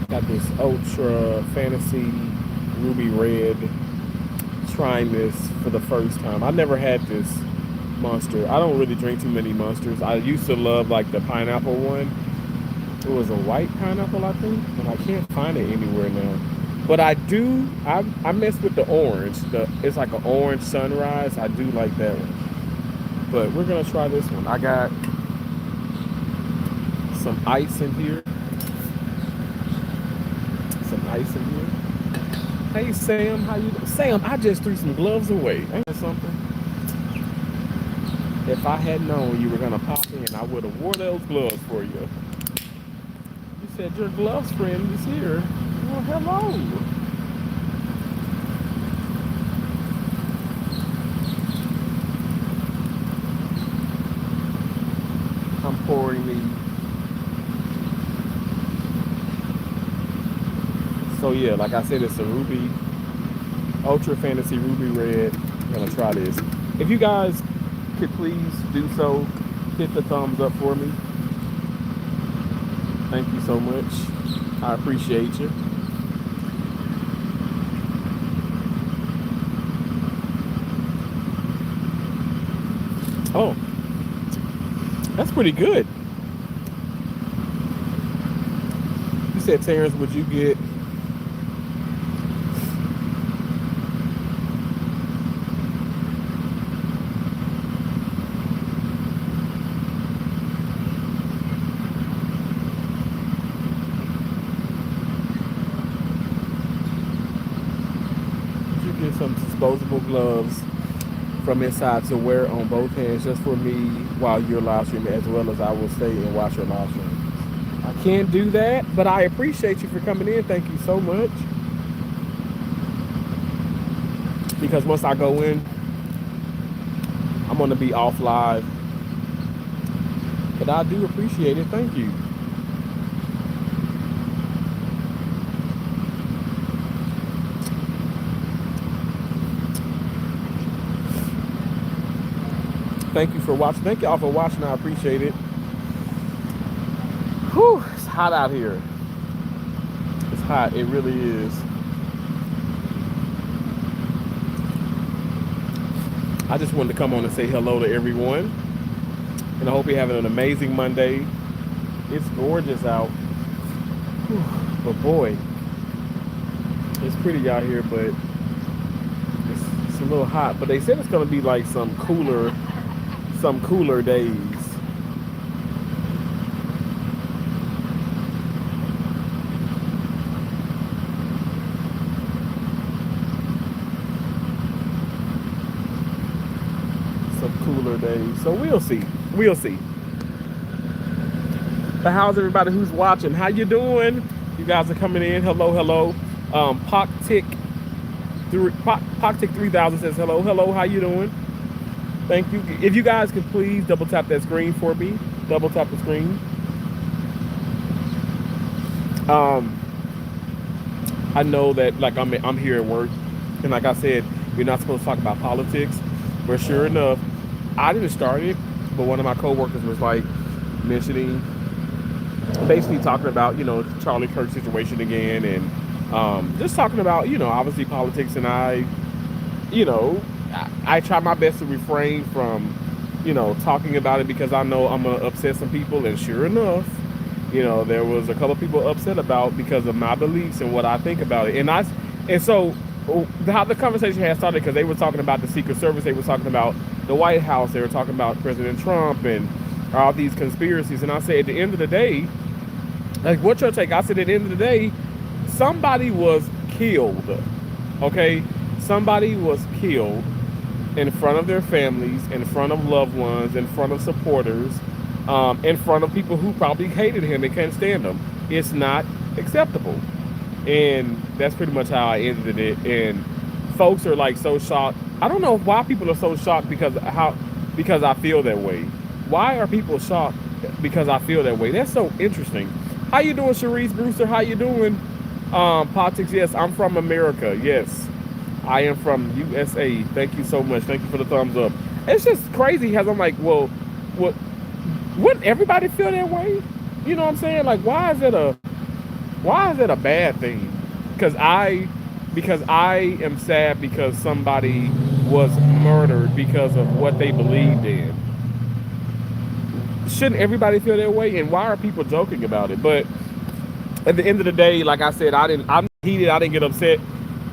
Got this Ultra Fantasy Ruby Red. Trying this for the first time. I never had this Monster. I don't really drink too many Monsters. I used to love like the pineapple one. It was a white pineapple, I think, but I can't find it anywhere now. But I do. I mess with the orange. It's like an orange sunrise. I do like that one. But we're gonna try this one. I got some ice in here. Some ice in here. Hey Sam, how you doing? Sam, I just threw some gloves away. Ain't that something? If I had known you were gonna pop in, I would have wore those gloves for you. You said your gloves friend is here. Well, hello. I'm pouring these. So yeah, like I said, it's a Ruby, Ultra Fantasy Ruby Red. I'm gonna try this. If you guys could please do so, hit the thumbs up for me. Thank you so much. I appreciate you. Oh, that's pretty good. You said, Terrence, would you get some disposable gloves from inside to wear on both hands just for me while you're live streaming, as well as I will stay and watch your live stream? I can't do that, but I appreciate you for coming in. Thank you so much. Because once I go in, I'm going to be off live. But I do appreciate it. Thank you. Thank you for watching. Thank y'all for watching. I appreciate it. Whew, it's hot out here. It's hot. It really is. I just wanted to come on and say hello to everyone. And I hope you're having an amazing Monday. It's gorgeous out. Whew, but boy, it's pretty out here, but it's a little hot. But they said it's going to be like some cooler days. Some cooler days. So we'll see. We'll see. But how's everybody who's watching? How you doing? You guys are coming in. Hello, hello. Poctic 3000 says hello. Hello, how you doing? Thank you. If you guys could please double tap that screen for me. Double tap the screen. I know that like I'm here at work, and like I said, you're not supposed to talk about politics. But sure enough, I didn't start it, but one of my coworkers was like mentioning, basically talking about, you know, Charlie Kirk situation again, and just talking about, you know, obviously politics, and you know, I try my best to refrain from, you know, talking about it because I know I'm gonna upset some people, and sure enough, you know, there was a couple of people upset about because of my beliefs and what I think about it, and so how the conversation had started because they were talking about the Secret Service, they were talking about the White House, they were talking about President Trump and all these conspiracies, and I said at the end of the day, like, what's your take? I said at the end of the day, somebody was killed, okay? Somebody was killed in front of their families, in front of loved ones, in front of supporters, in front of people who probably hated him and can't stand him. It's not acceptable. And that's pretty much how I ended it. And folks are like so shocked. I don't know why people are so shocked because I feel that way. Why are people shocked because I feel that way? That's so interesting. How you doing, Sharice Brewster? How you doing? Politics, yes, I'm from America. Yes, I am from USA. Thank you so much. Thank you for the thumbs up. It's just crazy because I'm like, well, wouldn't everybody feel that way? You know what I'm saying? Like, why is it Why is that a bad thing? Because I am sad because somebody was murdered because of what they believed in. Shouldn't everybody feel that way? And why are people joking about it? But at the end of the day, like I said, I'm heated. I didn't get upset.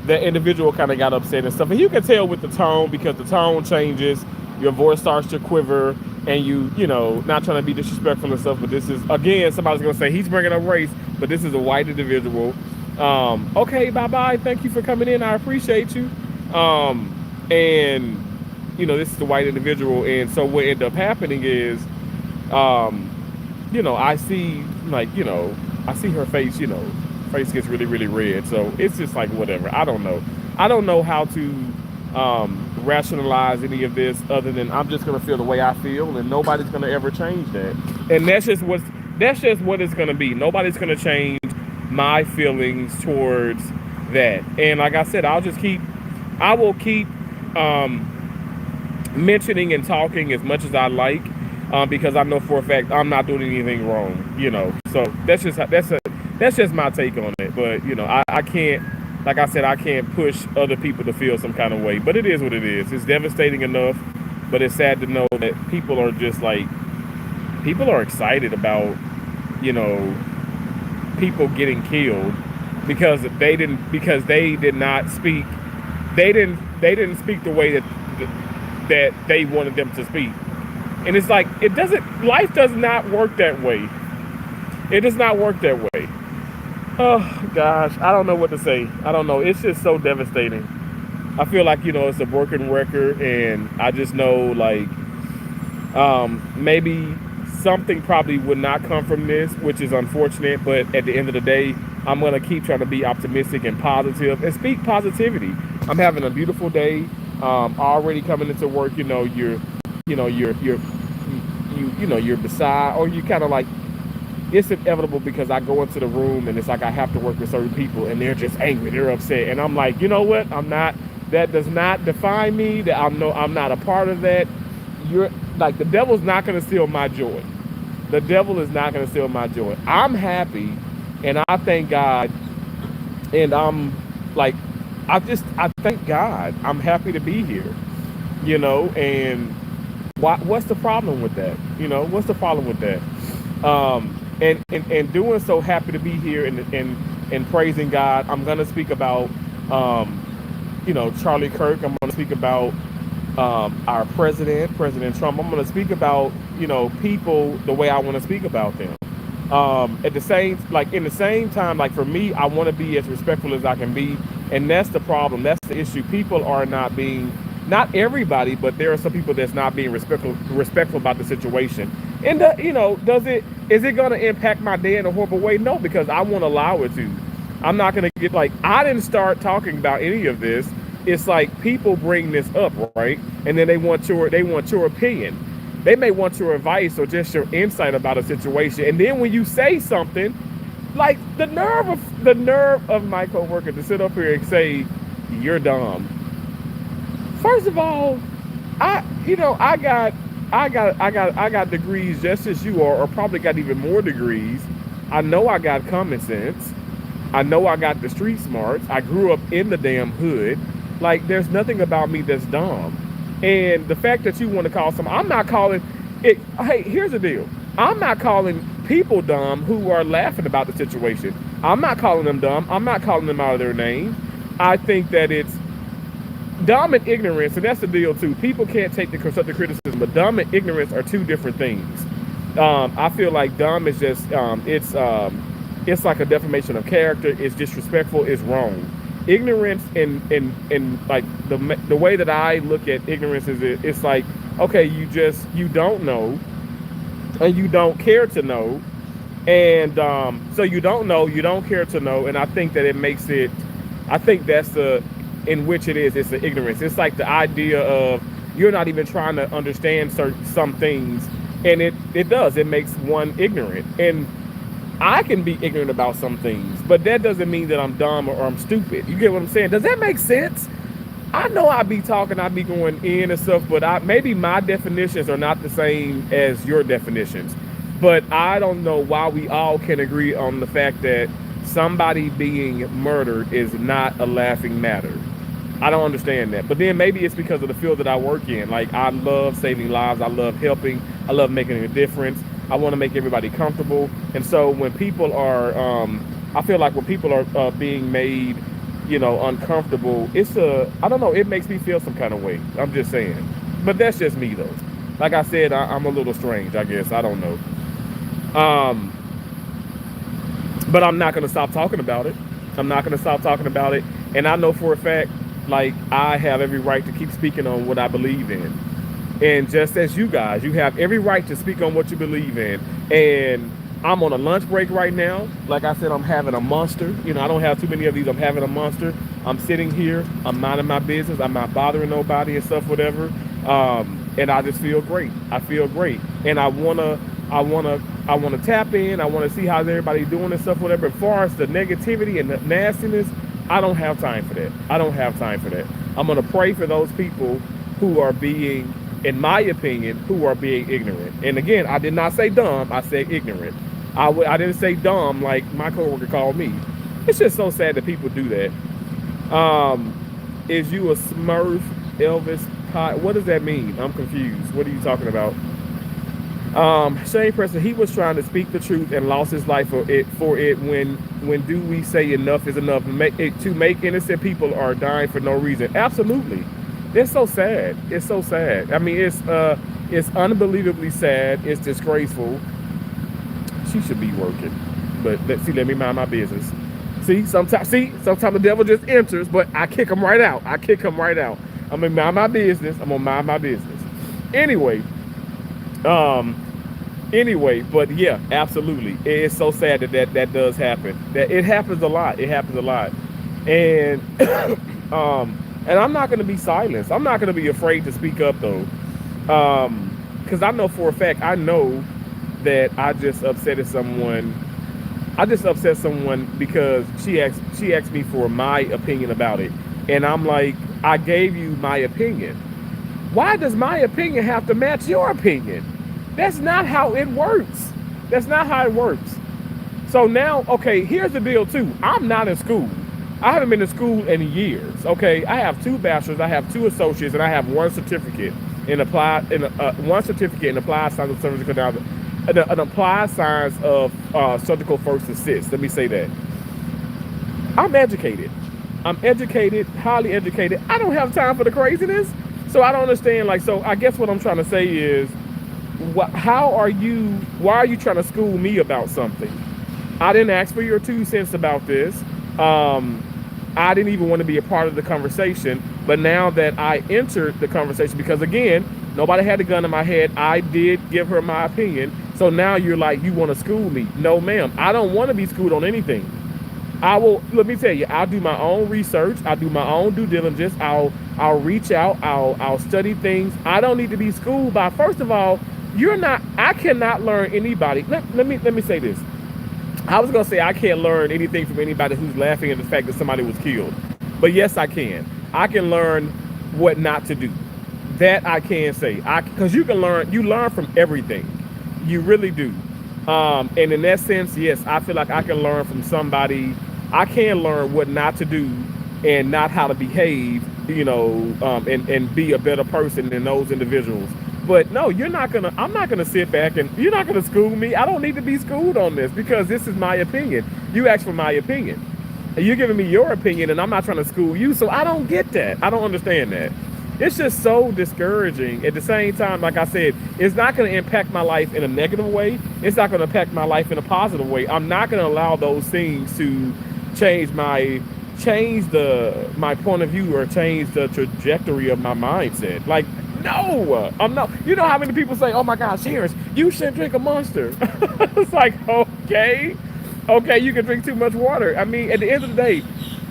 The individual kind of got upset and stuff. And you can tell with the tone, because the tone changes, your voice starts to quiver, and you know, not trying to be disrespectful and stuff, but this is, again, somebody's going to say he's bringing up race, but this is a white individual. Okay, bye-bye. Thank you for coming in. I appreciate you. And, you know, this is the white individual. And so what ended up happening is, you know, I see, like, you know, I see her face, you know, face gets really, really red. So it's just like, whatever. I don't know. I don't know how to rationalize any of this other than I'm just going to feel the way I feel, and nobody's going to ever change that. And that's just what it's going to be. Nobody's going to change my feelings towards that. And like I said, I will keep mentioning and talking as much as I like, because I know for a fact I'm not doing anything wrong, you know. So that's just my take on it. But you know, I can't, like I said, I can't push other people to feel some kind of way. But it is what it is. It's devastating enough, but it's sad to know that people are just like, people are excited about, you know, people getting killed because they did not speak. They didn't speak the way that they wanted them to speak. And it's like, life does not work that way. It does not work that way. Oh gosh, I don't know what to say. I don't know. It's just so devastating. I feel like, you know, it's a broken record, and I just know, like, maybe something probably would not come from this, which is unfortunate, but at the end of the day, I'm going to keep trying to be optimistic and positive and speak positivity. I'm having a beautiful day. Already coming into work, you know, you're beside, or you kind of like, it's inevitable because I go into the room and it's like I have to work with certain people and they're just angry, they're upset, and I'm like, you know what? That does not define me. That I'm not a part of that. You're like, the devil's not going to steal my joy. The devil is not going to steal my joy. I'm happy, and I thank God, and I'm like, I thank God. I'm happy to be here, you know. And what's the problem with that? You know, what's the problem with that? And doing so, happy to be here and praising God. I'm going to speak about, you know, Charlie Kirk. I'm going to speak about our President Trump. I'm going to speak about, you know, people the way I want to speak about them. In the same time, like, for me, I want to be as respectful as I can be. And that's the problem. That's the issue. People are not everybody, but there are some people that's not being respectful about the situation. And you know, is it going to impact my day in a horrible way? No, because I won't allow it to. I'm not going to get, like, I didn't start talking about any of this. It's like people bring this up, right? And then they want your opinion. They may want your advice or just your insight about a situation. And then when you say something, like, the nerve of my coworker to sit up here and say, you're dumb. First of all, I got degrees just as you are, or probably got even more degrees. I know I got common sense. I know I got the street smarts. I grew up in the damn hood. Like, there's nothing about me that's dumb. And the fact that you want to call I'm not calling it. Hey, here's the deal. I'm not calling people dumb who are laughing about the situation. I'm not calling them dumb. I'm not calling them out of their name. I think that it's dumb and ignorance, and that's the deal too. People can't take the constructive criticism, but dumb and ignorance are two different things. I feel like dumb is just it's like a defamation of character. It's disrespectful. It's wrong. Ignorance and like the way that I look at ignorance is it's like, okay, you don't know, and you don't care to know, and so you don't know, you don't care to know, and I think that it makes it. I think that's the in which it is. It's the ignorance. It's like the idea of you're not even trying to understand some things, and it makes one ignorant. And I can be ignorant about some things, but that doesn't mean that I'm dumb or I'm stupid. You get what I'm saying? Does that make sense? I know I be talking, I be going in and stuff, but maybe my definitions are not the same as your definitions. But I don't know why we all can agree on the fact that somebody being murdered is not a laughing matter. I don't understand that. But then maybe it's because of the field that I work in. Like, I love saving lives. I love helping. I love making a difference. I want to make everybody comfortable. And so when people are, I feel like when people are being made, uncomfortable, I don't know, it makes me feel some kind of way. I'm just saying. But that's just me, though. Like I said, I'm a little strange, I guess. I don't know. But I'm not going to stop talking about it. I'm not going to stop talking about it. And I know for a fact, like, I have every right to keep speaking on what I believe in. And just as you guys, you have every right to speak on what you believe in. And I'm on a lunch break right now. Like I said, I'm having a monster. I don't have too many of these. I'm having a monster. I'm sitting here. I'm minding my business. I'm not bothering nobody and stuff, whatever. And I just feel great. I feel great. And I wanna tap in. I want to see how everybody's doing and stuff, whatever. As far as the negativity and the nastiness, I don't have time for that. I don't have time for that. I'm going to pray for those people who are being, in my opinion, who are being ignorant. And again, I did not say dumb. I said ignorant. I didn't say dumb like my coworker called me. It's just so sad that people do that. Is you a Smurf, Elvis Pie? What does that mean? I'm confused. What are you talking about? Shane Preston, he was trying to speak the truth and lost his life for it. When do we say enough is enough? To make innocent people are dying for no reason. Absolutely, it's so sad. It's so sad. I mean, it's unbelievably sad. It's disgraceful. She should be working, but let me mind my business. Sometimes the devil just enters, but I kick him right out. I'm gonna mind my business. Anyway, but yeah, absolutely. It's so sad that does happen. That it happens a lot. And and I'm not going to be silenced. I'm not going to be afraid to speak up though, because I know for a fact, I know that I just upset someone because she asked me for my opinion about it, and I'm like, I gave you my opinion. Why does my opinion have to match your opinion? That's not how it works. So now, okay, here's the deal too. I'm not in school. I haven't been in school in years. Okay, I have 2 bachelors, I have 2 associates, and I have 1 certificate in applied science of surgical an applied science of surgical first assist. Let me say that. I'm educated, highly educated. I don't have time for the craziness. So I don't understand. Like, so I guess what I'm trying to say is, why are you trying to school me about something? I didn't ask for your 2 cents about this. I didn't even want to be a part of the conversation. But now that I entered the conversation, because again, nobody had a gun in my head, I did give her my opinion. So now you're like, you want to school me? No, ma'am. I don't want to be schooled on anything. Let me tell you, I'll do my own research. I'll do my own due diligence. I'll reach out. I'll study things. I don't need to be schooled by, first of all, I cannot learn anybody. Let me say this. I was going to say I can't learn anything from anybody who's laughing at the fact that somebody was killed. But yes, I can. I can learn what not to do. That I can say. Because you learn from everything. You really do. And in that sense, yes, I feel like I can learn from somebody. I can learn what not to do and not how to behave, and be a better person than those individuals. But no, I'm not gonna sit back and you're not gonna school me. I don't need to be schooled on this because this is my opinion. You asked for my opinion. And you're giving me your opinion and I'm not trying to school you. So I don't get that. I don't understand that. It's just so discouraging. At the same time, like I said, it's not going to impact my life in a negative way. It's not going to impact my life in a positive way. I'm not going to allow those things to change my point of view or change the trajectory of my mindset. Like, no, I'm not. You know how many people say, oh my gosh, Sharon, you should drink a Monster. It's like, okay, you can drink too much water. I mean, at the end of the day,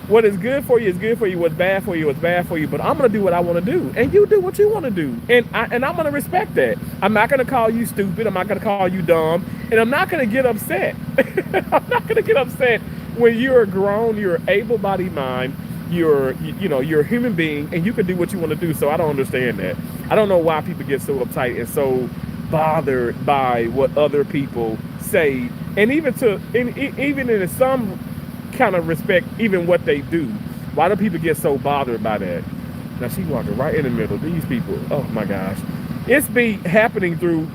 what is good for you is good for you. What's bad for you is bad for you. But I'm going to do what I want to do. And you do what you want to do. And I'm going to respect that. I'm not going to call you stupid. I'm not going to call you dumb. And I'm not going to get upset. I'm not going to get upset when you're grown, you're able-bodied mind, you're a human being, and you can do what you want to do. So I don't understand that. I don't know why people get so uptight and so bothered by what other people say. And even in some kind of respect even what they do. Why do people get so bothered by that? Now she walking right in the middle. These people, oh my gosh, it's been happening through.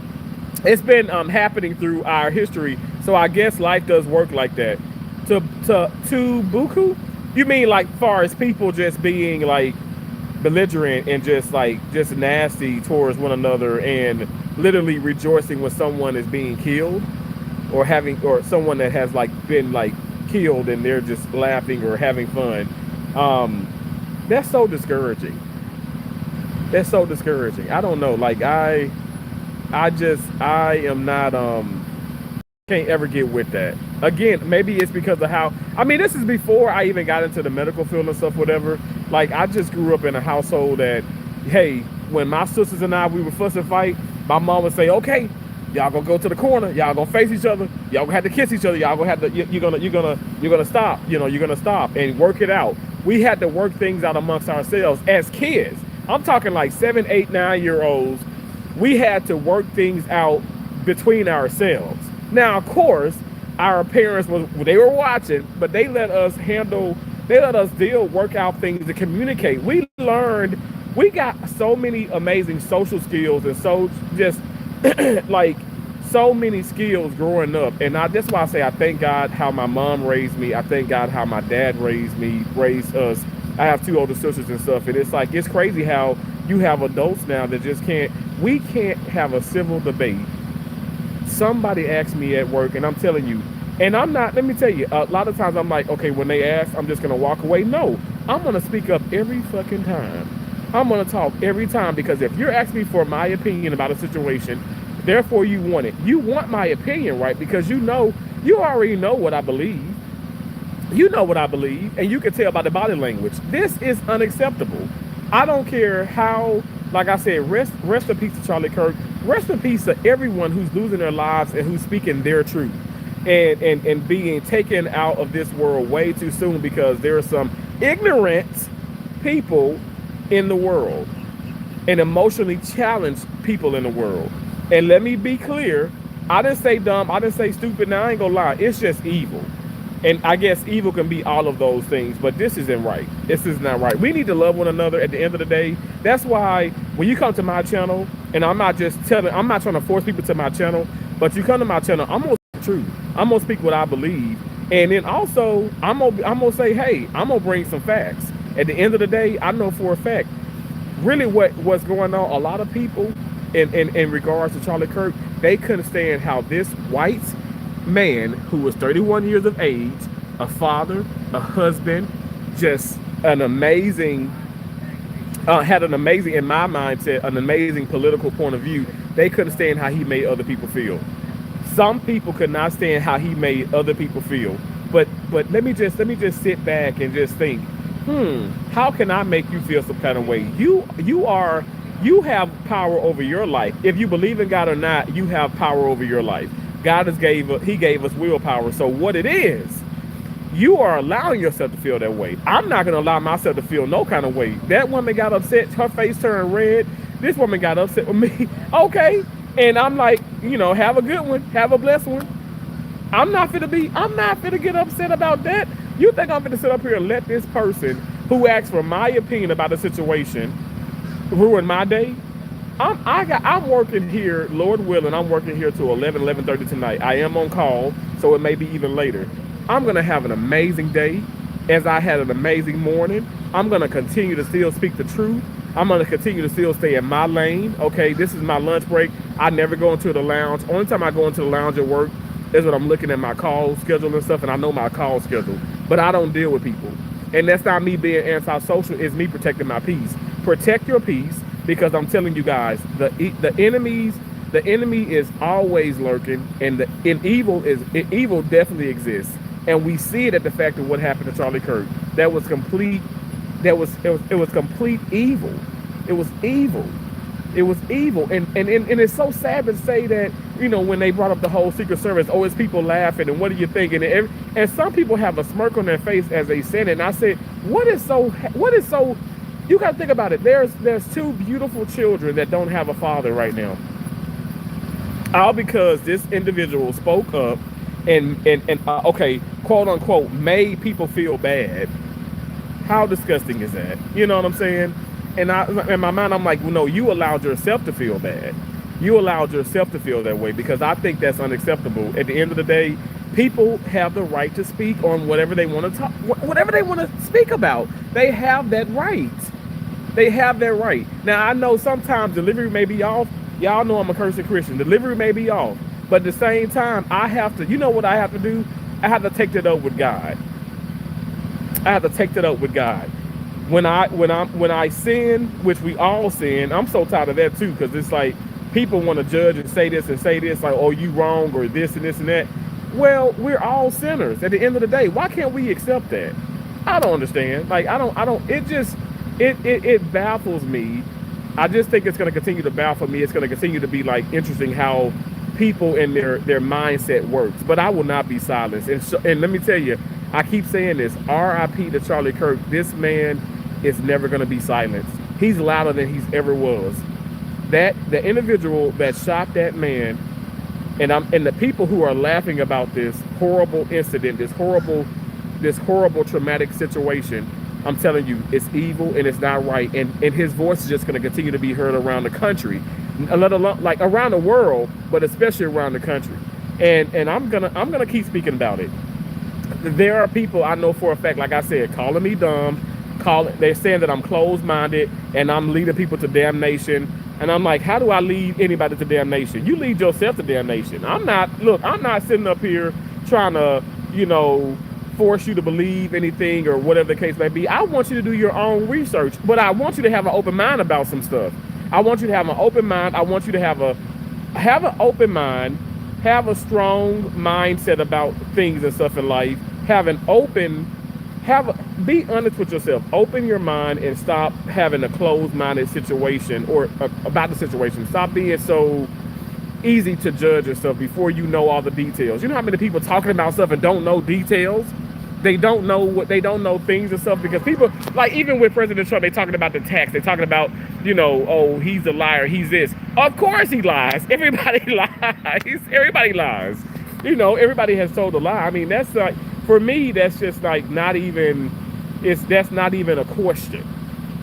It's been happening through our history. So I guess life does work like that. To buku, you mean like far as people just being like belligerent and just nasty towards one another and literally rejoicing when someone is being killed or someone that has like been like killed and they're just laughing or having fun. That's so discouraging. That's so discouraging. I don't know. Like I am not can't ever get with that. Again, maybe it's because of how I mean this is before I even got into the medical field and stuff, whatever. Like I just grew up in a household that, hey, when my sisters and I we would fuss and fight, my mom would say, okay, y'all gonna go to the corner, y'all gonna face each other, y'all gonna have to kiss each other, y'all gonna have to you're gonna stop, you're gonna stop and work it out. We had to work things out amongst ourselves as kids. I'm talking like 7, 8, 9-year-olds. We had to work things out between ourselves. Now, of course, our parents they were watching, but they let us work out things to communicate. We got so many amazing social skills and so just like so many skills growing up. And that's why I say I thank God how my mom raised me. I thank God how my dad raised us. I have 2 older sisters and stuff. And it's like, it's crazy how you have adults now that just we can't have a civil debate. Somebody asked me at work and I'm telling you, and I'm not, let me tell you, a lot of times I'm like, okay, when they ask, I'm just going to walk away. No, I'm going to speak up every fucking time. I'm going to talk every time because if you're asking me for my opinion about a situation, therefore you want it. You want my opinion, right? Because you already know what I believe. You know what I believe, and you can tell by the body language. This is unacceptable. I don't care how, like I said, rest in peace to Charlie Kirk. Rest in peace to everyone who's losing their lives and who's speaking their truth and being taken out of this world way too soon because there are some ignorant people in the world and emotionally challenged people in the world. And let me be clear, I didn't say dumb, I didn't say stupid. Now I ain't gonna lie, it's just evil. And I guess evil can be all of those things, but this isn't right. This is not right. We need to love one another at the end of the day. That's why when you come to my channel, and I'm not trying to force people to my channel, but you come to my channel, I'm gonna speak the truth. I'm gonna speak what I believe. And then also, I'm gonna say, hey, I'm gonna bring some facts. At the end of the day, I know for a fact, really what's going on, a lot of people in regards to Charlie Kirk, they couldn't stand how this white man who was 31 years of age, a father, a husband, just an amazing, had an amazing, in my mindset, an amazing political point of view. They couldn't stand how he made other people feel. Some people could not stand how he made other people feel. But let me just sit back and just think, how can I make you feel some kind of way? You have power over your life. If you believe in God or not, you have power over your life. God he gave us willpower. So what it is, you are allowing yourself to feel that way. I'm not going to allow myself to feel no kind of way. That woman got upset. Her face turned red. This woman got upset with me. Okay. And I'm like, have a good one. Have a blessed one. I'm not finna get upset about that. You think I'm finna sit up here and let this person who asked for my opinion about a situation ruin my day? I'm working here, Lord willing, I'm working here till 11:30 tonight. I am on call, so it may be even later. I'm going to have an amazing day as I had an amazing morning. I'm going to continue to still speak the truth. I'm going to continue to still stay in my lane. Okay, this is my lunch break. I never go into the lounge. Only time I go into the lounge at work is when I'm looking at my call schedule and stuff, and I know my call schedule. But I don't deal with people. And that's not me being antisocial. It's me protecting my peace. Protect your peace. Because I'm telling you guys, the enemy is always lurking, and evil definitely exists, and we see it at the fact of what happened to Charlie Kirk. It was complete evil. It was evil, and it's so sad to say that when they brought up the whole Secret Service, it's people laughing, and what do you think? And some people have a smirk on their face as they said it, and I said, what is so you got to think about it. There's 2 beautiful children that don't have a father right now. All because this individual spoke up and okay, quote unquote, made people feel bad. How disgusting is that? You know what I'm saying? And in my mind, I'm like, well, no, you allowed yourself to feel bad. You allowed yourself to feel that way because I think that's unacceptable. At the end of the day, people have the right to speak on whatever they want to talk, whatever they want to speak about. They have that right. They have that right. Now, I know sometimes delivery may be off. Y'all know I'm a cursed Christian. Delivery may be off. But at the same time, I have to, you know what I have to do? I have to take that up with God. I have to take that up with God. When I sin, which we all sin, I'm so tired of that too, because it's like people want to judge and say this, like, oh, you wrong, or this and this and that. Well, we're all sinners. At the end of the day, why can't we accept that? I don't understand. Like, I don't. It baffles me. I just think it's going to continue to baffle me. It's going to continue to be like interesting how people and their mindset works. But I will not be silenced. And let me tell you, I keep saying this. R.I.P. to Charlie Kirk. This man is never going to be silenced. He's louder than he's ever was. That the individual that shot that man, and the people who are laughing about this horrible incident, this horrible traumatic situation, I'm telling you, it's evil and it's not right. And his voice is just going to continue to be heard around the country, let alone like around the world, but especially around the country. And I'm gonna keep speaking about it. There are people I know for a fact, like I said, calling me dumb, they're saying that I'm closed-minded and I'm leading people to damnation. And I'm like, how do I lead anybody to damnation? You lead yourself to damnation. I'm not sitting up here trying to, force you to believe anything or whatever the case may be. I want you to do your own research, but I want you to have an open mind about some stuff. I want you to have an open mind. I want you to have an open mind, have a strong mindset about things and stuff in life. Be honest with yourself. Open your mind and stop having a closed-minded situation or about the situation. Stop being so easy to judge yourself before you know all the details. You know how many people talking about stuff and don't know details? They don't know things and stuff because people, like even with President Trump, they talking about the tax. They talking about, oh, he's a liar. He's this. Of course he lies. Everybody lies. Everybody lies. Everybody has told a lie. I mean, that's like, for me, that's just like that's not even a question.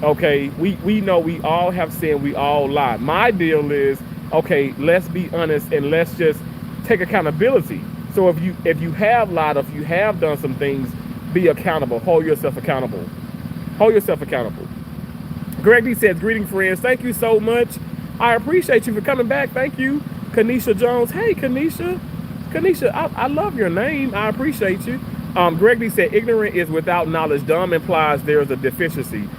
Okay. We know we all have sinned. We all lie. My deal is, okay, let's be honest and let's just take accountability. So if you have lied, if you have done some things, be accountable. Hold yourself accountable. Hold yourself accountable. Greg D says, greeting friends. Thank you so much. I appreciate you for coming back. Thank you. Kanisha Jones. Hey, Kanisha. Kanisha, I love your name. I appreciate you. Greg D said, ignorant is without knowledge. Dumb implies there's a deficiency.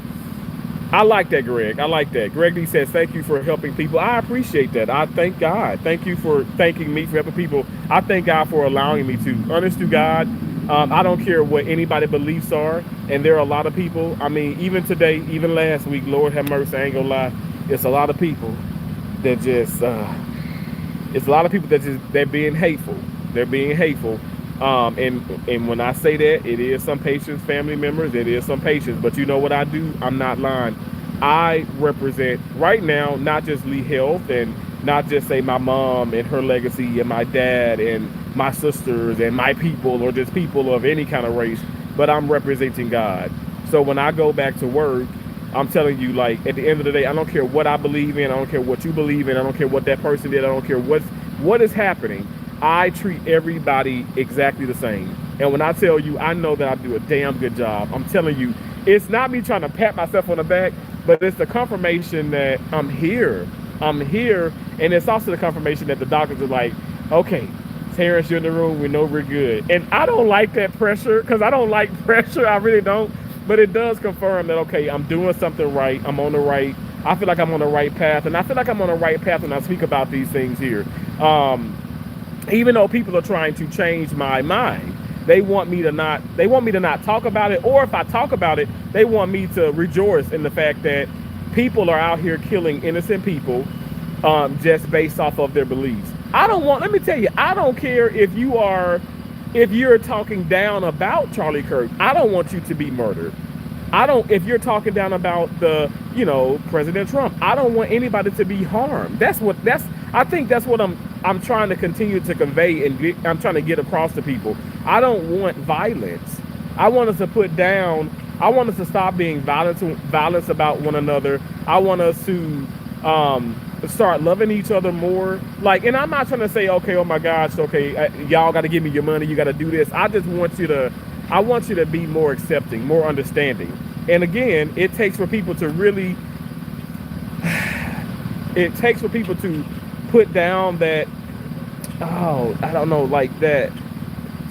I like that, Greg. I like that. Greg D says, thank you for helping people. I appreciate that. I thank God. Thank you for thanking me for helping people. I thank God for allowing me to. Honest to God, I don't care what anybody's beliefs are. And there are a lot of people. I mean, even today, even last week, Lord have mercy, I ain't gonna lie. It's a lot of people that just, it's a lot of people that they're being hateful. They're being hateful. And when I say that, it is some patients, family members, it is some patients, but you know what I do? I'm not lying. I represent right now, not just Lee Health and not just say my mom and her legacy and my dad and my sisters and my people or just people of any kind of race, but I'm representing God. So when I go back to work, I'm telling you, like, at the end of the day, I don't care what I believe in. I don't care what you believe in. I don't care what that person did. I don't care what is happening. I treat everybody exactly the same. And when I tell you, I know that I do a damn good job. I'm telling you, it's not me trying to pat myself on the back, but it's the confirmation that I'm here. I'm here. And it's also the confirmation that the doctors are like, okay, Terrence, you're in the room. We know we're good. And I don't like that pressure because I don't like pressure. I really don't. But it does confirm that, okay, I'm doing something right. I'm on the right. I feel like I'm on the right path. And I feel like I'm on the right path when I speak about these things here. Even though people are trying to change my mind, they want me to not talk about it, or if I talk about it, they want me to rejoice in the fact that people are out here killing innocent people just based off of their beliefs. Let me tell you, I don't care if you're talking down about Charlie Kirk. I don't want you to be murdered. If you're talking down about President Trump, I don't want anybody to be harmed. I think that's what I'm trying to continue to convey and I'm trying to get across to people. I don't want violence. I want us to put down. I want us to stop being violence about one another. I want us to start loving each other more. Like, and I'm not trying to say, okay, oh my gosh, okay, y'all got to give me your money. You got to do this. I just want you to. I want you to be more accepting, more understanding. And again, it takes for people to really. It takes for people to put down that, oh, I don't know, like that,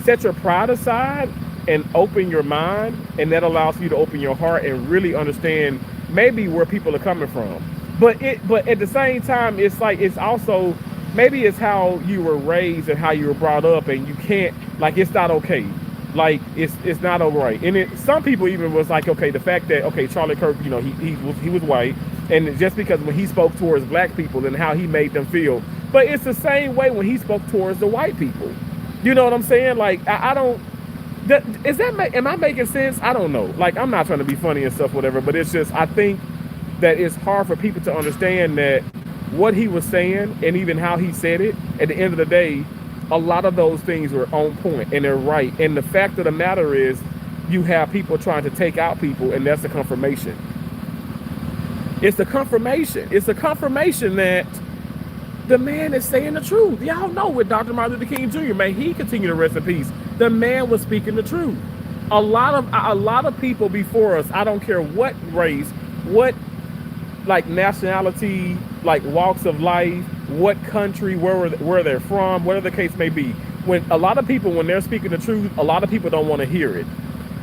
set your pride aside and open your mind, and that allows you to open your heart and really understand maybe where people are coming from. But at the same time, it's like, it's also, maybe it's how you were raised and how you were brought up, and you can't, like, it's not okay. Like, it's not all right. And some people even was like, okay, the fact that, okay, Charlie Kirk, you know, he was white, and just because when he spoke towards black people and how he made them feel, but it's the same way when he spoke towards the white people. You know what I'm saying? Like, I don't, am I making sense? I don't know. Like, I'm not trying to be funny and stuff, whatever, but it's just, I think that it's hard for people to understand that what he was saying and even how he said it, at the end of the day, a lot of those things were on point and they're right. And the fact of the matter is, you have people trying to take out people, and that's the confirmation. It's the confirmation. It's the confirmation that the man is saying the truth. Y'all know with Dr. Martin Luther King Jr., may he continue to rest in peace. The man was speaking the truth. A lot of people before us, I don't care what race, what like nationality, like walks of life, what country, where they're from, whatever the case may be. When a lot of people, when they're speaking the truth, a lot of people don't want to hear it.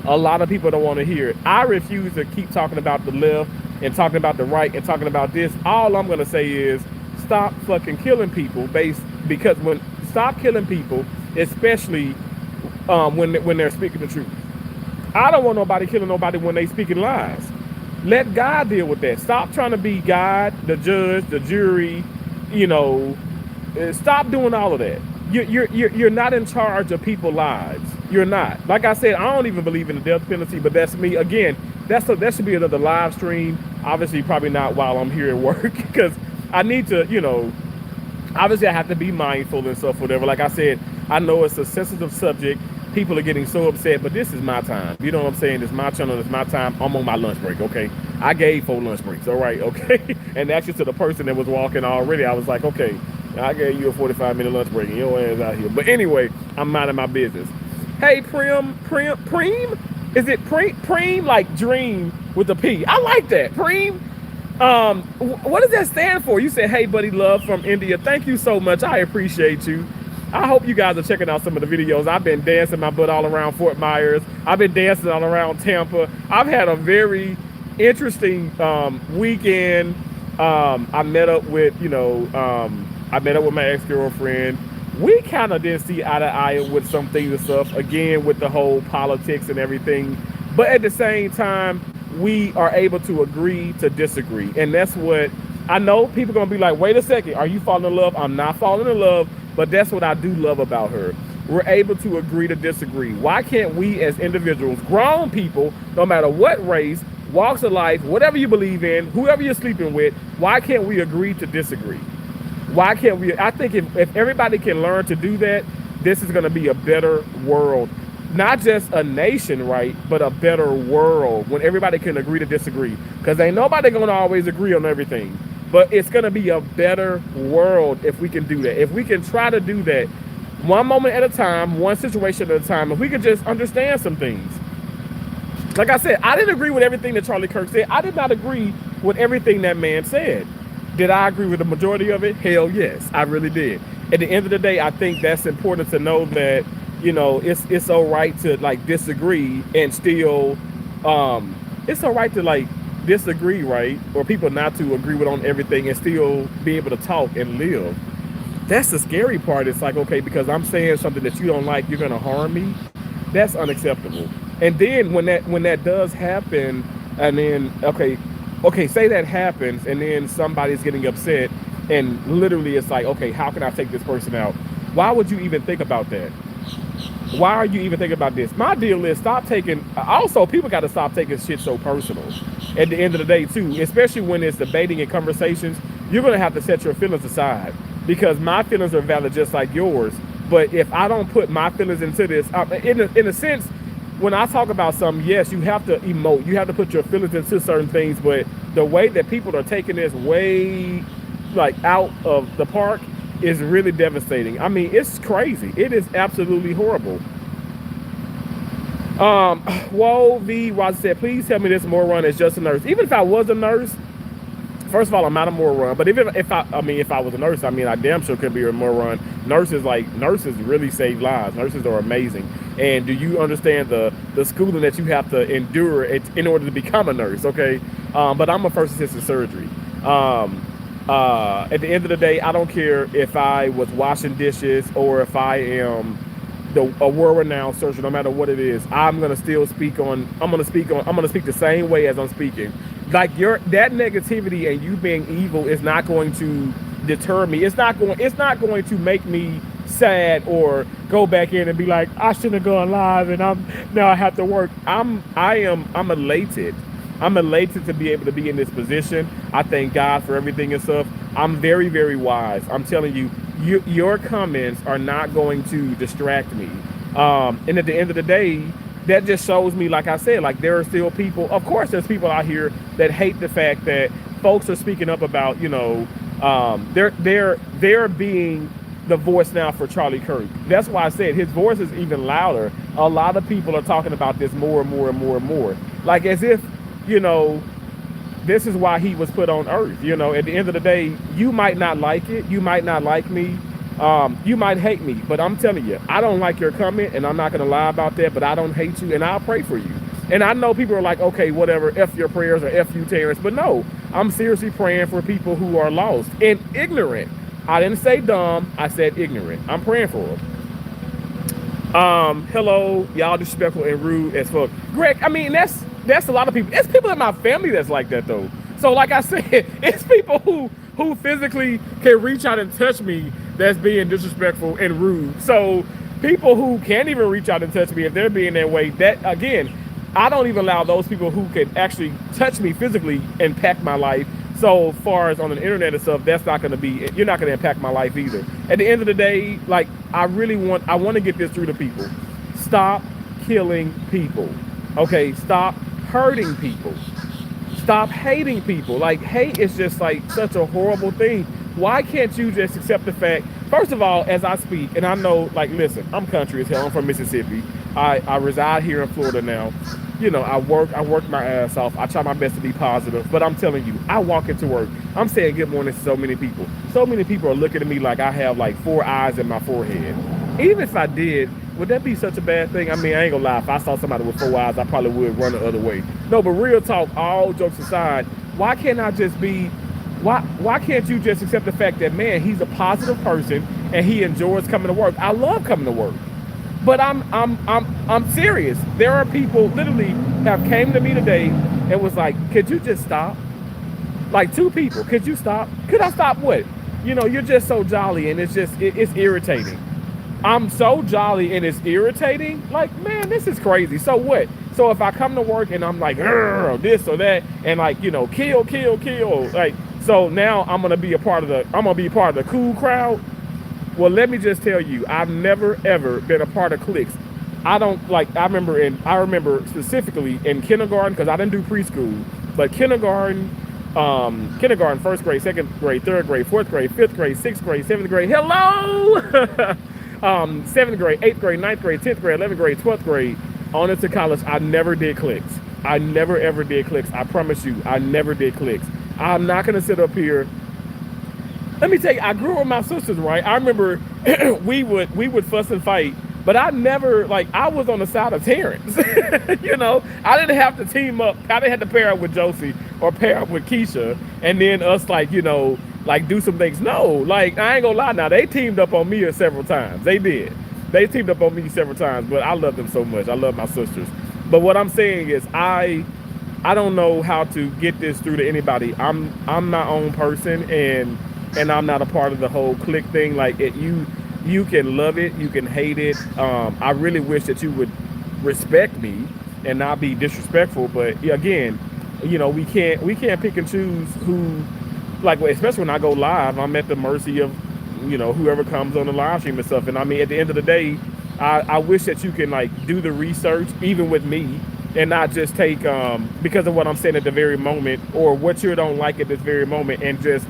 A lot of people don't want to hear it. I refuse to keep talking about the left and talking about the right and talking about this. All I'm going to say is stop fucking killing people because stop killing people, especially when they're speaking the truth. I don't want nobody killing nobody when they speaking lies. Let God deal with that. Stop trying to be God, the judge, the jury, you know. Stop doing all of that. You're not in charge of people's lives. You're not. Like I said, I don't even believe in the death penalty, but that's me. Again, that should be another live stream. Obviously, probably not while I'm here at work, because I need to, you know, obviously I have to be mindful and stuff, whatever. Like I said, I know it's a sensitive subject. People are getting so upset, but this is my time. You know what I'm saying? It's my channel. It's my time. I'm on my lunch break, okay? I gave 4 lunch breaks, all right, okay? And actually to the person that was walking already, I was like, okay, I gave you a 45-minute lunch break and your ass out here. But anyway, I'm minding my business. Hey, Preem? Is it Preem, like dream with a P? I like that, Preem. What does that stand for? You said, hey, buddy, love from India. Thank you so much. I appreciate you. I hope you guys are checking out some of the videos. I've been dancing my butt all around Fort Myers. I've been dancing all around Tampa. I've had a very interesting weekend. I met up with, I met up with my ex-girlfriend. We kind of didn't see eye to eye with some things and stuff, again, with the whole politics and everything. But at the same time, we are able to agree to disagree. And that's what, I know people are going to be like, wait a second, are you falling in love? I'm not falling in love, but that's what I do love about her. We're able to agree to disagree. Why can't we as individuals, grown people, no matter what race, walks of life, whatever you believe in, whoever you're sleeping with, why can't we agree to disagree? Why can't we? I think if everybody can learn to do that, this is going to be a better world. Not just a nation, right, but a better world when everybody can agree to disagree. Because ain't nobody going to always agree on everything. But it's going to be a better world if we can do that. If we can try to do that one moment at a time, one situation at a time, if we can just understand some things. Like I said, I didn't agree with everything that Charlie Kirk said. I did not agree with everything that man said. Did I agree with the majority of it? Hell yes, I really did. At the end of the day, I think that's important to know that, it's all right to like disagree and still, it's all right to like disagree, right? Or people not to agree with on everything and still be able to talk and live. That's the scary part. It's like, okay, because I'm saying something that you don't like, you're gonna harm me. That's unacceptable. And then when that does happen, and then okay, say that happens, and then somebody's getting upset, and literally it's like, okay, how can I take this person out? Why would you even think about that? Why are you even thinking about this? My deal is also people got to stop taking shit so personal. At the end of the day too, especially when it's debating and conversations, you're going to have to set your feelings aside. because my feelings are valid just like yours. But if I don't put my feelings into this, in a sense, when I talk about something, yes, you have to emote, you have to put your feelings into certain things. But the way that people are taking this way, like, out of the park is really devastating. I mean, it's crazy. It is absolutely horrible. Whoa, V. Roger said, please tell me this moron is just a nurse. Even if I was a nurse, first of all, I'm not a moron. But if I was a nurse, I mean, I damn sure could be a moron. Nurses really save lives. Nurses are amazing. And do you understand the schooling that you have to endure in order to become a nurse? Okay, but I'm a first assistant surgery. At the end of the day, I don't care if I was washing dishes or if I am a world-renowned surgeon. No matter what it is, I'm gonna speak the same way as I'm speaking. Like, that negativity and you being evil is not going to deter me. It's not going to make me sad or go back in and be like, I shouldn't have gone live and now I have to work. I'm elated. I'm elated to be able to be in this position. I thank God for everything and stuff. I'm very, very wise. I'm telling you, your comments are not going to distract me. And at the end of the day, that just shows me, like I said, like, there are still people, of course there's people out here that hate the fact that folks are speaking up about, they're being the voice now for Charlie Kirk. That's why I said his voice is even louder. A lot of people are talking about this more and more and more and more. Like, as if, this is why he was put on earth. At the end of the day, you might not like it. You might not like me. You might hate me, but I'm telling you, I don't like your comment, and I'm not going to lie about that, but I don't hate you, and I'll pray for you. And I know people are like, okay, whatever, F your prayers or F you, Terrence. But no, I'm seriously praying for people who are lost and ignorant. I didn't say dumb. I said ignorant. I'm praying for them. Hello, y'all disrespectful and rude as fuck. Greg, I mean, that's a lot of people. It's people in my family that's like that, though. So like I said, it's people who physically can reach out and touch me that's being disrespectful and rude. So people who can't even reach out and touch me, if they're being that way, that, again, I don't even allow those people who can actually touch me physically impact my life. So far as on the internet and stuff, that's not going to be, you're not going to impact my life either. At the end of the day, like, I want to get this through to people. Stop killing people. Okay, stop hurting people. Stop hating people. Like, hate is just like such a horrible thing. Why can't you just accept the fact, first of all, as I speak, and I know, like, listen, I'm country as hell. I'm from Mississippi. I reside here in Florida now. I work my ass off. I try my best to be positive, but I'm telling you, I walk into work, I'm saying good morning to so many people. So many people are looking at me like I have like 4 eyes in my forehead. Even if I did, would that be such a bad thing? I mean, I ain't gonna lie. If I saw somebody with 4 eyes, I probably would run the other way. No, but real talk, all jokes aside, why can't I just be, why can't you just accept the fact that, man, he's a positive person and he enjoys coming to work? I love coming to work. But I'm serious. There are people literally have came to me today and was like, could you just stop? Like 2 people, could you stop? Could I stop what? You're just so jolly and it's irritating. I'm so jolly and it's irritating. Like, man, this is crazy. So what? So if I come to work and I'm like, this or that, and like, kill, like, so now I'm gonna be a part of the cool crowd. Well, let me just tell you, I've never ever been a part of cliques. I remember specifically in kindergarten, because I didn't do preschool, but kindergarten, first grade, second grade, third grade, fourth grade, fifth grade, sixth grade, seventh grade. Hello. 7th grade, 8th grade, 9th grade, 10th grade, 11th grade, 12th grade, on into college, I never did cliques. I never ever did cliques. I promise you, I never did cliques. I'm not gonna sit up here. Let me tell you, I grew up with my sisters, right? I remember we would fuss and fight, but I never, like, I was on the side of Terrence. I didn't have to team up. I didn't have to pair up with Josie or pair up with Keisha and then us, like, like do some things. No, like, I ain't gonna lie now, they teamed up on me several times. They did. They teamed up on me several times, but I love them so much. I love my sisters. But what I'm saying is I don't know how to get this through to anybody. I'm my own person, and I'm not a part of the whole clique thing. Like, you can love it, you can hate it. I really wish that you would respect me and not be disrespectful. But again, we can't pick and choose who, like, especially when I go live, I'm at the mercy of you know, whoever comes on the live stream and stuff. And I mean, at the end of the day, I wish that you can like do the research even with me and not just take because of what I'm saying at the very moment or what you don't like at this very moment and just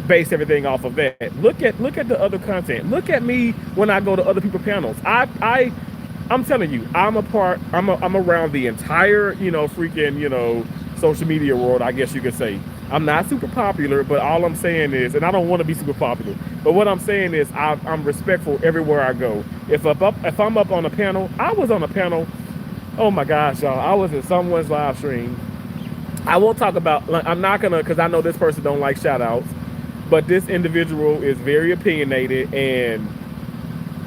base everything off of that. Look at the other content. Look at me when I go to other people's panels. I'm telling you, I'm around the entire, you know, freaking, you know, social media world, I guess you could say. I'm not super popular, but all I'm saying is, and I don't want to be super popular, but what I'm saying is I'm respectful everywhere I go. If I'm up on a panel, I was on a panel, oh my gosh, y'all, I was in someone's live stream. I won't talk about, like, I'm not gonna, because I know this person don't like shout outs, but this individual is very opinionated and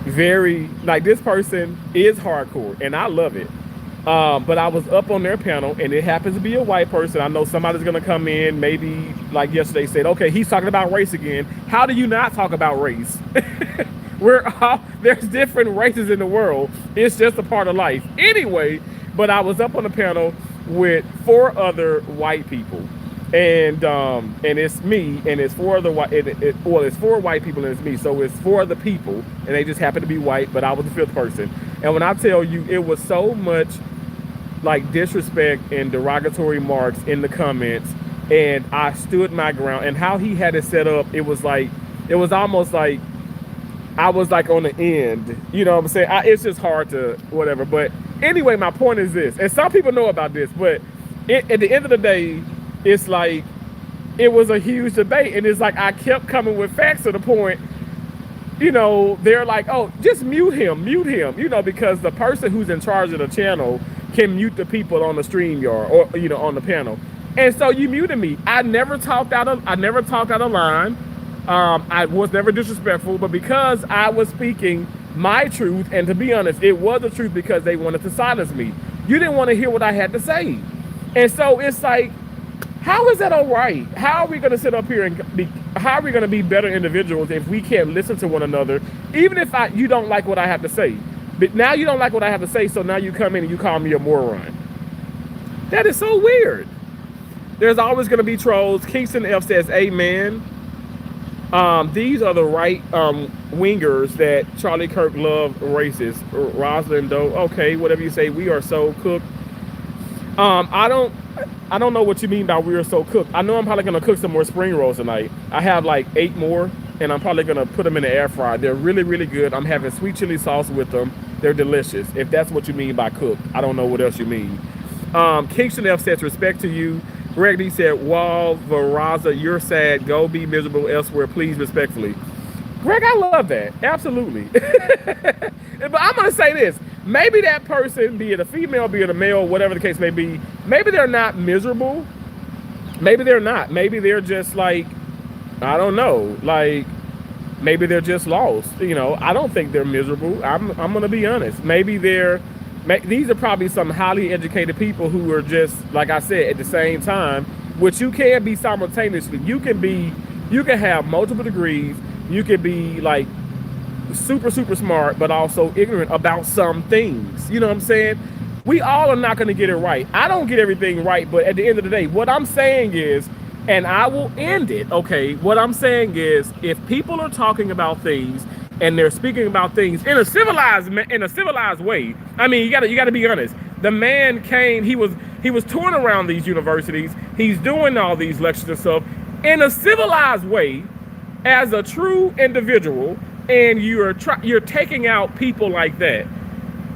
very, like, this person is hardcore and I love it. But I was up on their panel and it happens to be a white person. I know somebody's gonna come in, maybe like yesterday said, okay, he's talking about race again. How do you not talk about race? There's different races in the world. It's just a part of life. Anyway, but I was up on the panel with 4 other white people. And it's me, and it's 4 other white. It's 4 white people, and it's me. So it's 4 other people, and they just happen to be white. But I was the 5th person. And when I tell you, it was so much like disrespect and derogatory marks in the comments, and I stood my ground. And how he had it set up, it was almost like I was like on the end. You know what I'm saying? It's just hard to whatever. But anyway, my point is this, and some people know about this, but at the end of the day, it's like it was a huge debate, and it's like I kept coming with facts to the point, you know, they're like, oh, just mute him, you know, because the person who's in charge of the channel can mute the people on the StreamYard or, you know, on the panel. And so you muted me. I never talked out of line. I was never disrespectful, but because I was speaking my truth, and to be honest, it was the truth because they wanted to silence me. You didn't want to hear what I had to say. And so it's like, how is that all right? How are we going to sit up here and how are we going to be better individuals if we can't listen to one another? Even if you don't like what I have to say. But now you don't like what I have to say, so now you come in and you call me a moron. That is so weird. There's always going to be trolls. Kingston F says, amen. These are the right wingers that Charlie Kirk loved racist. Rosalind Doe, okay, whatever you say, we are so cooked. I don't know what you mean by we are so cooked. I know I'm probably gonna cook some more spring rolls tonight. I have like 8 more, and I'm probably gonna put them in the air fryer. They're really, really good. I'm having sweet chili sauce with them. They're delicious. If that's what you mean by cooked, I don't know what else you mean. Kingston F says, respect to you. Greg D said, Wall Veraza, you're sad. Go be miserable elsewhere, please, respectfully. Greg, I love that. Absolutely. But I'm gonna say this. Maybe that person, be it a female, be it a male, whatever the case may be, maybe they're not miserable. Maybe they're not. Maybe they're just like, I don't know, like maybe they're just lost. You know, I don't think they're miserable. I'm gonna be honest. Maybe these are probably some highly educated people who are just, like I said, at the same time, which you can be simultaneously. You can have multiple degrees. You can be like super, super smart, but also ignorant about some things. You know what I'm saying? We all are not going to get it right. I don't get everything right, but at the end of the day, what I'm saying is, and I will end it, okay? What I'm saying is, if people are talking about things and they're speaking about things in a civilized way, I mean, you gotta be honest. The man came, he was touring around these universities. He's doing all these lectures and stuff in a civilized way as a true individual. And you're taking out people like that.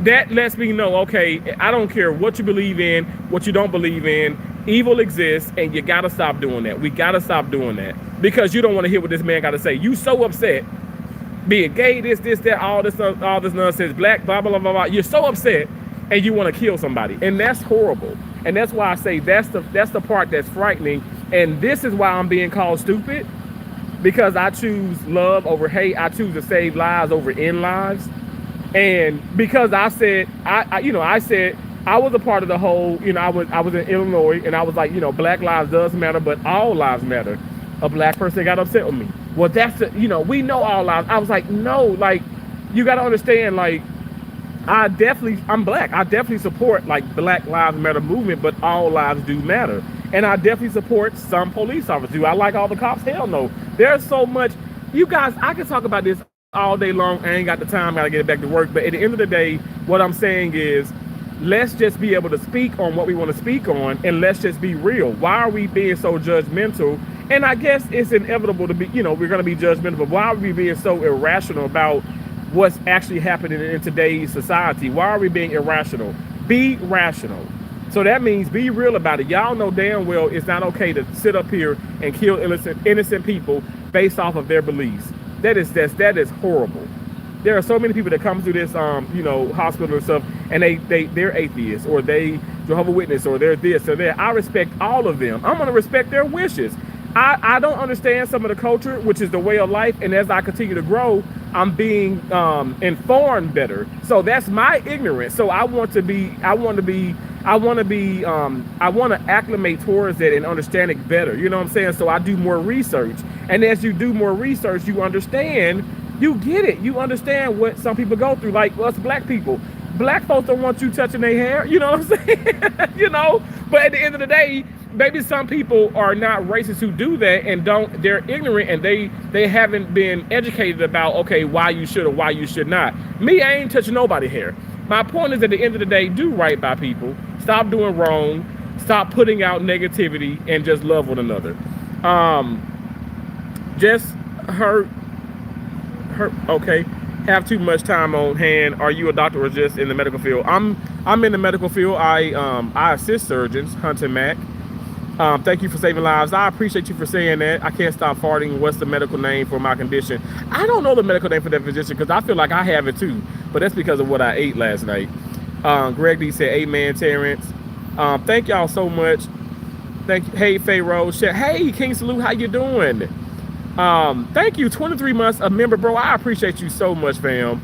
That lets me know, okay, I don't care what you believe in, what you don't believe in. Evil exists, and you gotta stop doing that. We gotta stop doing that because you don't want to hear what this man got to say. You so upset, being gay, this, that, all this nonsense, black, blah, blah, blah, blah. You're so upset, and you want to kill somebody, and that's horrible. And that's why I say that's the part that's frightening. And this is why I'm being called stupid. Because I choose love over hate. I choose to save lives over end lives. And because I said, I said I was a part of the whole, you know, I was in Illinois, and I was like, you know, black lives does matter, but all lives matter. A black person got upset with me. Well, we know all lives. I was like, no, like, you got to understand, like, I'm black. I definitely support like Black Lives Matter movement, but all lives do matter. And I definitely support some police officers. Do I like all the cops? Hell no. There's so much. you guys, I can talk about this all day long. I ain't got the time. Got to get back to work. But at the end of the day, what I'm saying is, let's just be able to speak on what we want to speak on, and let's just be real. Why are we being so judgmental? And I guess it's inevitable to be, you know, we're going to be judgmental, but why are we being so irrational about what's actually happening in today's society? Why are we being irrational? Be rational. So that means be real about it. Y'all know damn well it's not okay to sit up here and kill innocent people based off of their beliefs. That is horrible. There are so many people that come through this, you know, hospital and stuff, and they're atheists, or they Jehovah's Witness, or they're this or that. I respect all of them. I'm gonna respect their wishes. I don't understand some of the culture, which is the way of life, and as I continue to grow, I'm being informed better. So that's my ignorance. So I want to acclimate towards it and understand it better. You know what I'm saying? So I do more research, and as you do more research, you understand. You get it. You understand what some people go through, like us black people. Black folks don't want you touching their hair. You know what I'm saying? You know. But at the end of the day, maybe some people are not racist who do that and they're ignorant, and they haven't been educated about, okay, why you should or why you should not. Me, I ain't touching nobody's hair. My point is, at the end of the day, do right by people. Stop doing wrong. Stop putting out negativity, and just love one another. Just hurt. Okay. Have too much time on hand. Are you a doctor or just in the medical field? I'm in the medical field. I assist surgeons. Hunter Mac. Thank you for saving lives. I appreciate you for saying that. I can't stop farting. What's the medical name for my condition? I don't know the medical name for that condition, because I feel like I have it too, but that's because of what I ate last night. Greg D said, amen, Terrence. Thank y'all so much. Thank you. Hey, Pharaoh. Hey, King Salute, how you doing? Thank you. 23 months a member, bro. I appreciate you so much, fam.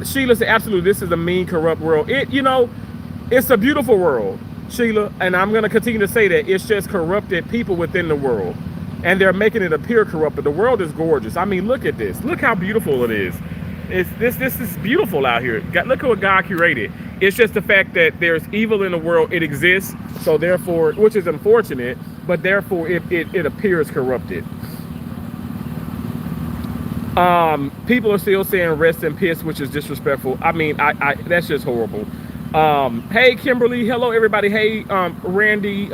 Sheila said, absolutely, this is a mean, corrupt world. You know, it's a beautiful world, Sheila, and I'm going to continue to say that. It's just corrupted people within the world, and they're making it appear corrupt, but the world is gorgeous. I mean, look at this. Look how beautiful it is. This is beautiful out here. Look at what God created. It's just the fact that there's evil in the world. It exists, so therefore, which is unfortunate, but therefore it appears corrupted. People are still saying rest in peace, which is disrespectful. I mean, I that's just horrible. Hey, Kimberly. Hello, everybody. Hey, Randy.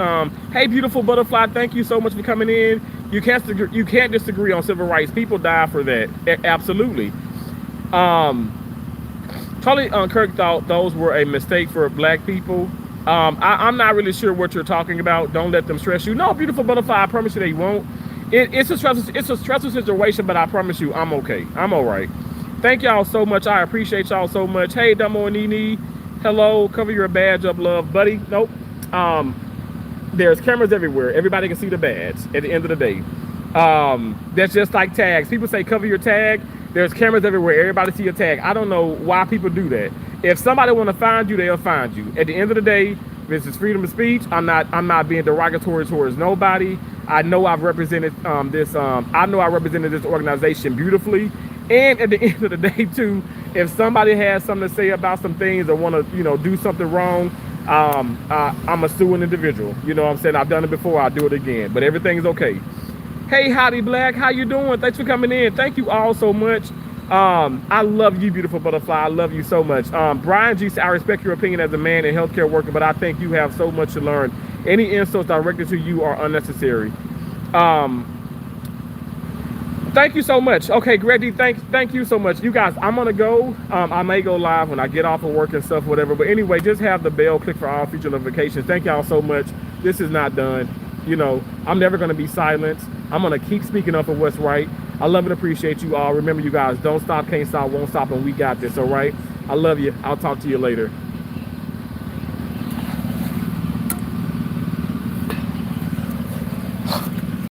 Hey, beautiful butterfly. Thank you so much for coming in. You can't disagree on civil rights. People die for that. Absolutely. Charlie Kirk thought those were a mistake for black people. I'm not really sure what you're talking about. Don't let them stress you. No, beautiful butterfly. I promise you they won't. It's a stressful situation, but I promise you I'm okay. I'm all right. Thank y'all so much. I appreciate y'all so much. Hey, Dumbo and Nene. Hello. Cover your badge up, love, buddy. Nope. There's cameras everywhere. Everybody can see the badge at the end of the day. That's just like tags. People say cover your tag. There's cameras everywhere. Everybody see your tag. I don't know why people do that. If somebody want to find you, they'll find you. At the end of the day, this is freedom of speech. I'm not being derogatory towards nobody. I know I've represented this organization beautifully. And at the end of the day, too, if somebody has something to say about some things or want to, do something wrong, I'm a suing individual. You know what I'm saying? I've done it before. I'll do it again. But everything's okay. Hey, Howdy Black, how you doing? Thanks for coming in. Thank you all so much. I love you, beautiful butterfly. I love you so much. Brian G said, I respect your opinion as a man and healthcare worker, but I think you have so much to learn. Any insults directed to you are unnecessary. Thank you so much. Okay, Greg, thank you so much. You guys, I'm gonna go. I may go live when I get off of work and stuff, whatever. But anyway, just have the bell, click for all future notifications. Thank y'all so much. This is not done. I'm never gonna be silenced. I'm gonna keep speaking up for what's right. I love and appreciate you all. Remember, you guys, don't stop, can't stop, won't stop, and we got this, all right? I love you. I'll talk to you later.